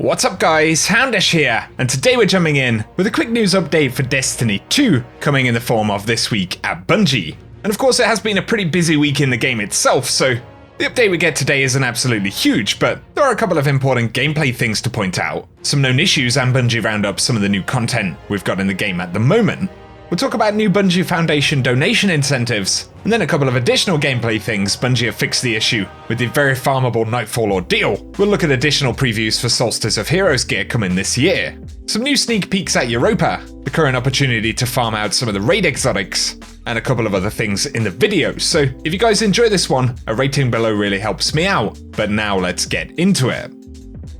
What's up guys, Houndish here, and today we're jumping in with a quick news update for Destiny 2, coming in the form of this week at Bungie. And of course it has been a pretty busy week in the game itself, so the update we get today isn't absolutely huge, but there are a couple of important gameplay things to point out, some known issues, and Bungie round up some of the new content we've got in the game at the moment. We'll talk about new Bungie Foundation donation incentives, and then a couple of additional gameplay things. Bungie have fixed the issue with the very farmable Nightfall ordeal. We'll look at additional previews for Solstice of Heroes gear coming this year. Some new sneak peeks at Europa, the current opportunity to farm out some of the raid exotics, and a couple of other things in the video. So if you guys enjoy this one, a rating below really helps me out. But now let's get into it.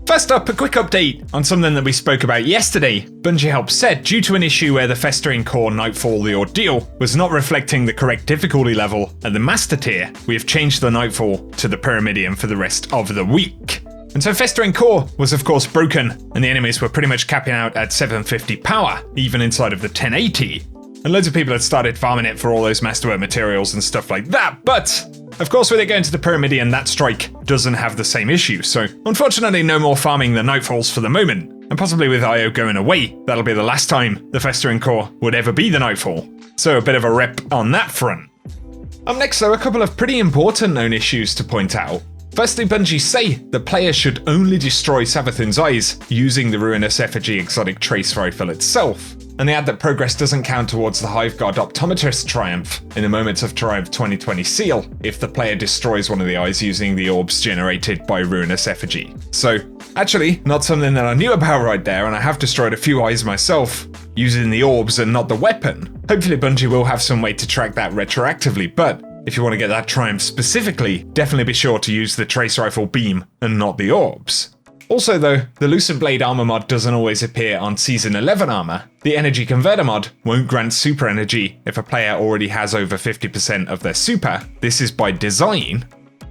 First up, a quick update on something that we spoke about yesterday. Bungie helped said due to an issue where the Festering Core Nightfall the Ordeal was not reflecting the correct difficulty level at the Master tier, we have changed the Nightfall to the Pyramidion for the rest of the week. And so Festering Core was of course broken, and the enemies were pretty much capping out at 750 power, even inside of the 1080. And loads of people had started farming it for all those masterwork materials and stuff like that, but of course with it going to the Pyramidion, that strike doesn't have the same issue, so unfortunately no more farming the Nightfalls for the moment, and possibly with IO going away, that'll be the last time the Festering Core would ever be the Nightfall. So a bit of a rep on that front. Up next though, a couple of pretty important known issues to point out. Firstly, Bungie say that players should only destroy Savathun's eyes using the Ruinous Effigy exotic trace rifle itself. And they add that progress doesn't count towards the Hiveguard Optometrist triumph in the Moments of Triumph 2020 seal if the player destroys one of the eyes using the orbs generated by Ruinous Effigy. So, actually, not something that I knew about right there, and I have destroyed a few eyes myself using the orbs and not the weapon. Hopefully Bungie will have some way to track that retroactively, but if you want to get that triumph specifically, definitely be sure to use the Trace Rifle beam and not the orbs. Also though, the Lucent Blade armor mod doesn't always appear on Season 11 armor. The Energy Converter mod won't grant super energy if a player already has over 50% of their super. This is by design,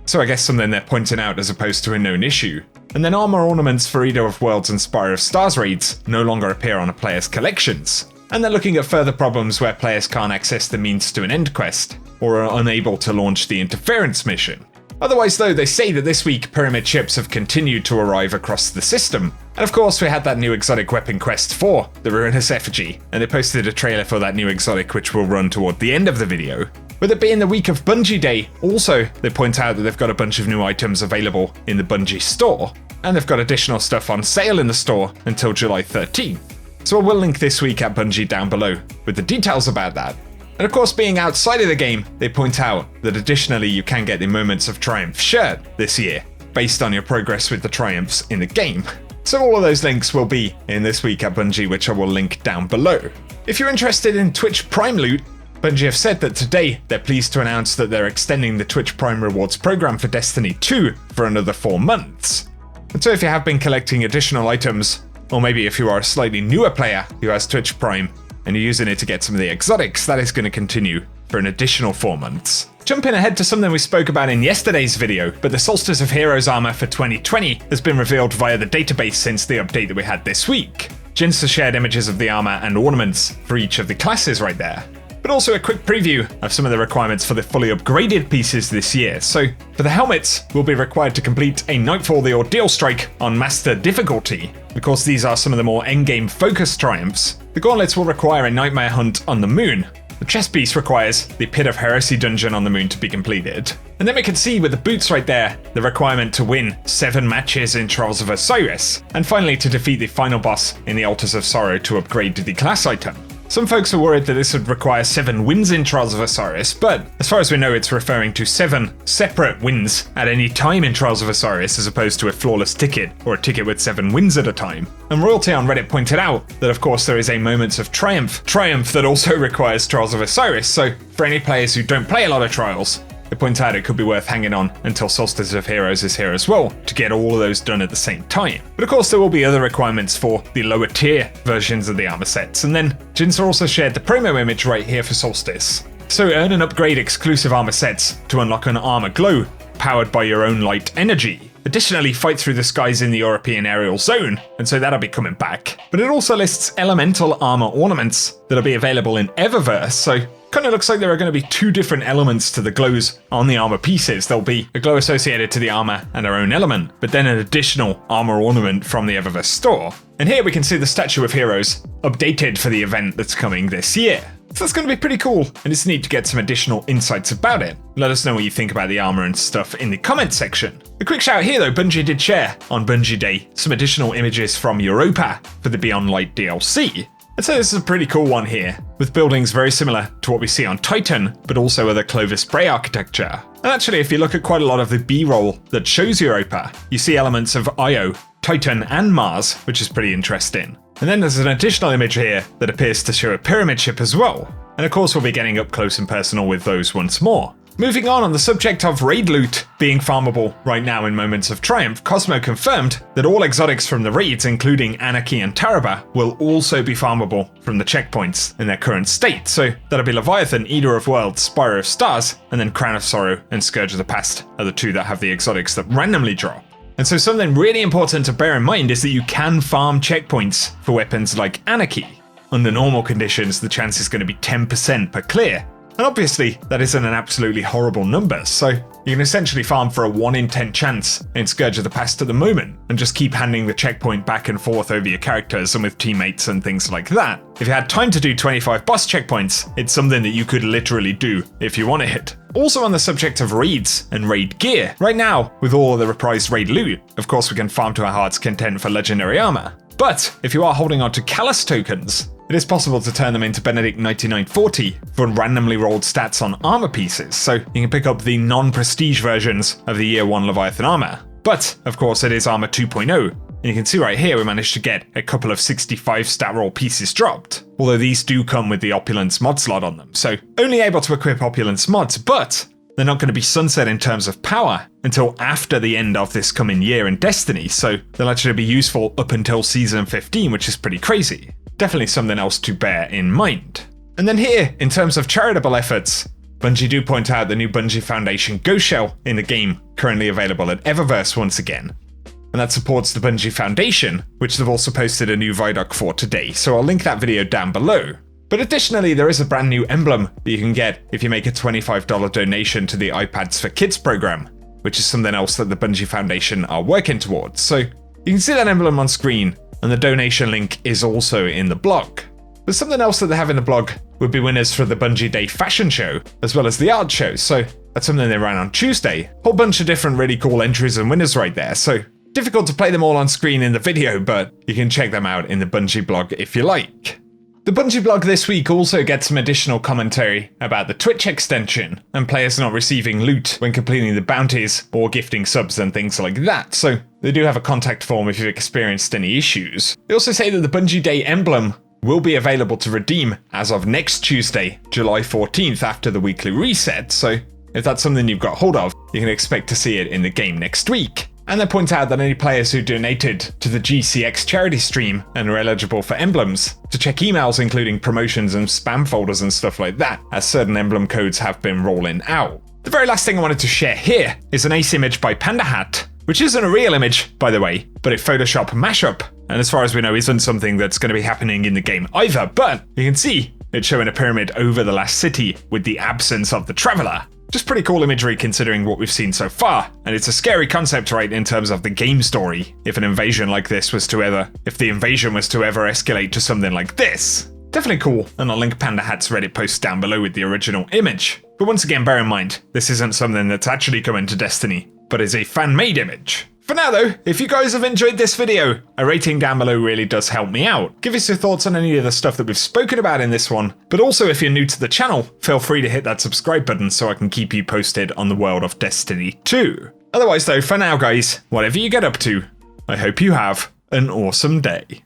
so I guess something they're pointing out as opposed to a known issue. And then armor ornaments for Eater of Worlds and Spire of Stars raids no longer appear on a player's collections. And they're looking at further problems where players can't access the means to an end quest, or are unable to launch the interference mission. Otherwise though, they say that this week pyramid ships have continued to arrive across the system. And of course we had that new exotic weapon quest for the Ruinous Effigy, and they posted a trailer for that new exotic which will run toward the end of the video. With it being the week of Bungie Day, also they point out that they've got a bunch of new items available in the Bungie store, and they've got additional stuff on sale in the store until July 13th. So I will link this week at Bungie down below with the details about that. And of course, being outside of the game, they point out that additionally you can get the Moments of Triumph shirt this year, based on your progress with the triumphs in the game. So all of those links will be in this week at Bungie, which I will link down below. If you're interested in Twitch Prime loot, Bungie have said that today they're pleased to announce that they're extending the Twitch Prime rewards program for Destiny 2 for another 4 months. And so if you have been collecting additional items, or maybe if you are a slightly newer player who has Twitch Prime, and you're using it to get some of the exotics, that is going to continue for an additional 4 months. Jumping ahead to something we spoke about in yesterday's video, but the Solstice of Heroes armor for 2020 has been revealed via the database since the update that we had this week. Jinx has shared images of the armor and ornaments for each of the classes right there. But also a quick preview of some of the requirements for the fully upgraded pieces this year. So for the helmets, we'll be required to complete a Nightfall the Ordeal strike on Master difficulty. Of course, these are some of the more endgame focused triumphs. The gauntlets will require a Nightmare Hunt on the moon. The chest piece requires the Pit of Heresy dungeon on the moon to be completed. And then we can see with the boots right there, the requirement to win 7 matches in Trials of Osiris. And finally to defeat the final boss in the Altars of Sorrow to upgrade to the class item. Some folks are worried that this would require 7 wins in Trials of Osiris, but as far as we know it's referring to 7 separate wins at any time in Trials of Osiris as opposed to a flawless ticket, or a ticket with 7 wins at a time. And Royalty on Reddit pointed out that of course there is a Moments of Triumph that also requires Trials of Osiris, so for any players who don't play a lot of Trials, they point out it could be worth hanging on until Solstice of Heroes is here as well, to get all of those done at the same time. But of course there will be other requirements for the lower tier versions of the armor sets, and then Jinx also shared the promo image right here for Solstice. So earn and upgrade exclusive armor sets to unlock an armor glow, powered by your own light energy. Additionally, fight through the skies in the European aerial zone, and so that'll be coming back. But it also lists elemental armor ornaments that'll be available in Eververse, so Kind of looks like there are going to be two different elements to the glows on the armor pieces. There'll be a glow associated to the armor and our own element, but then an additional armor ornament from the Eververse store. And here we can see the Statue of Heroes updated for the event that's coming this year. So that's going to be pretty cool, and it's neat to get some additional insights about it. Let us know what you think about the armor and stuff in the comments section. A quick shout here though, Bungie did share on Bungie Day some additional images from Europa for the Beyond Light DLC. I'd say this is a pretty cool one here, with buildings very similar to what we see on Titan, but also other Clovis Bray architecture. And actually, if you look at quite a lot of the B-roll that shows Europa, you see elements of Io, Titan, and Mars, which is pretty interesting. And then there's an additional image here that appears to show a pyramid ship as well. And of course, we'll be getting up close and personal with those once more. Moving on the subject of raid loot being farmable right now in Moments of Triumph, Cosmo confirmed that all exotics from the raids, including Anarchy and Taraba, will also be farmable from the checkpoints in their current state. So that'll be Leviathan, Eater of Worlds, Spire of Stars, and then Crown of Sorrow and Scourge of the Past are the two that have the exotics that randomly drop. And so something really important to bear in mind is that you can farm checkpoints for weapons like Anarchy. Under normal conditions, the chance is going to be 10% per clear. And obviously, that isn't an absolutely horrible number, so you can essentially farm for a 1 in 10 chance in Scourge of the Past at the moment, and just keep handing the checkpoint back and forth over your characters and with teammates and things like that. If you had time to do 25 boss checkpoints, it's something that you could literally do if you wanted it. Also on the subject of raids and raid gear, right now, with all of the reprised raid loot, of course we can farm to our heart's content for legendary armor. But if you are holding on to Callus tokens, it is possible to turn them into Benedict 9940 for randomly rolled stats on armor pieces, so you can pick up the non-prestige versions of the Year 1 Leviathan armor. But, of course, it is armor 2.0, and you can see right here we managed to get a couple of 65 stat roll pieces dropped, although these do come with the Opulence mod slot on them, so only able to equip Opulence mods, but they're not going to be sunset in terms of power until after the end of this coming year in Destiny, so they'll actually be useful up until Season 15, which is pretty crazy. Definitely something else to bear in mind. And then here, in terms of charitable efforts, Bungie do point out the new Bungie Foundation Ghost Shell in the game, currently available at Eververse once again. And that supports the Bungie Foundation, which they've also posted a new Vidoc for today, so I'll link that video down below. But additionally, there is a brand new emblem that you can get if you make a $25 donation to the iPads for Kids program, which is something else that the Bungie Foundation are working towards. So you can see that emblem on screen, and the donation link is also in the blog. But something else that they have in the blog would be winners for the Bungie Day fashion show, as well as the art show, so that's something they ran on Tuesday. Whole bunch of different really cool entries and winners right there, so difficult to play them all on screen in the video, but you can check them out in the Bungie blog if you like. The Bungie blog this week also gets some additional commentary about the Twitch extension and players not receiving loot when completing the bounties or gifting subs and things like that, so they do have a contact form if you've experienced any issues. They also say that the Bungie Day emblem will be available to redeem as of next Tuesday, July 14th after the weekly reset, so if that's something you've got hold of, you can expect to see it in the game next week. And they point out that any players who donated to the GCX charity stream and are eligible for emblems to check emails including promotions and spam folders and stuff like that, as certain emblem codes have been rolling out. The very last thing I wanted to share here is an ace image by Panda Hat, which isn't a real image, by the way, but a Photoshop mashup, and as far as we know isn't something that's going to be happening in the game either, but you can see it's showing a pyramid over the last city with the absence of the Traveler. Just pretty cool imagery considering what we've seen so far, and it's a scary concept, right, in terms of the game story, if the invasion was to ever escalate to something like this. Definitely cool, and I'll link Panda Hat's Reddit post down below with the original image. But once again, bear in mind, this isn't something that's actually coming to Destiny, but is a fan-made image. For now though, if you guys have enjoyed this video, a rating down below really does help me out. Give us your thoughts on any of the stuff that we've spoken about in this one, but also if you're new to the channel, feel free to hit that subscribe button so I can keep you posted on the world of Destiny 2. Otherwise though, for now guys, whatever you get up to, I hope you have an awesome day.